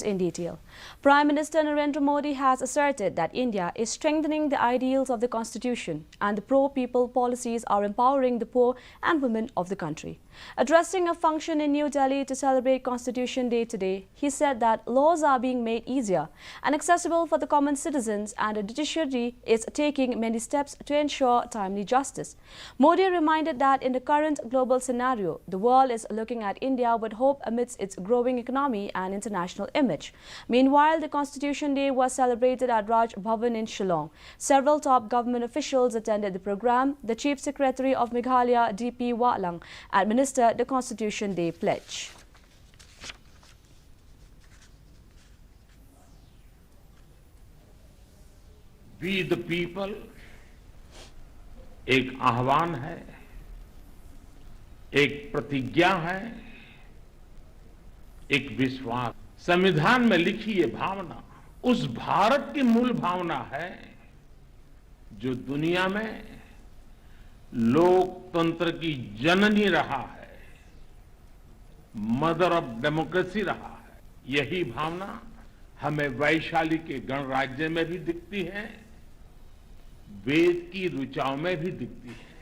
In detail. Prime Minister Narendra Modi has asserted that India is strengthening the ideals of the Constitution and the pro-people policies are empowering the poor and women of the country. Addressing a function in New Delhi to celebrate Constitution Day today, he said that laws are being made easier and accessible for the common citizens and the judiciary is taking many steps to ensure timely justice. Modi reminded that in the current global scenario, the world is looking at India with hope amidst its growing economy and international image. Meanwhile, the Constitution Day was celebrated at Raj Bhavan in Shillong. Several top government officials attended the program. The Chief Secretary of Meghalaya, D.P. Walang, administered the Constitution Day pledge. We the people एक आह्वान है, एक प्रतिज्ञा है, एक विश्वास। संविधान में लिखी ये भावना उस भारत की मूल भावना है जो दुनिया में लोकतंत्र की जननी रहा है, मदर ऑफ डेमोक्रेसी रहा है। यही भावना हमें वैशाली के गणराज्य में भी दिखती है, वेद की ऋचाओं में भी दिखती है।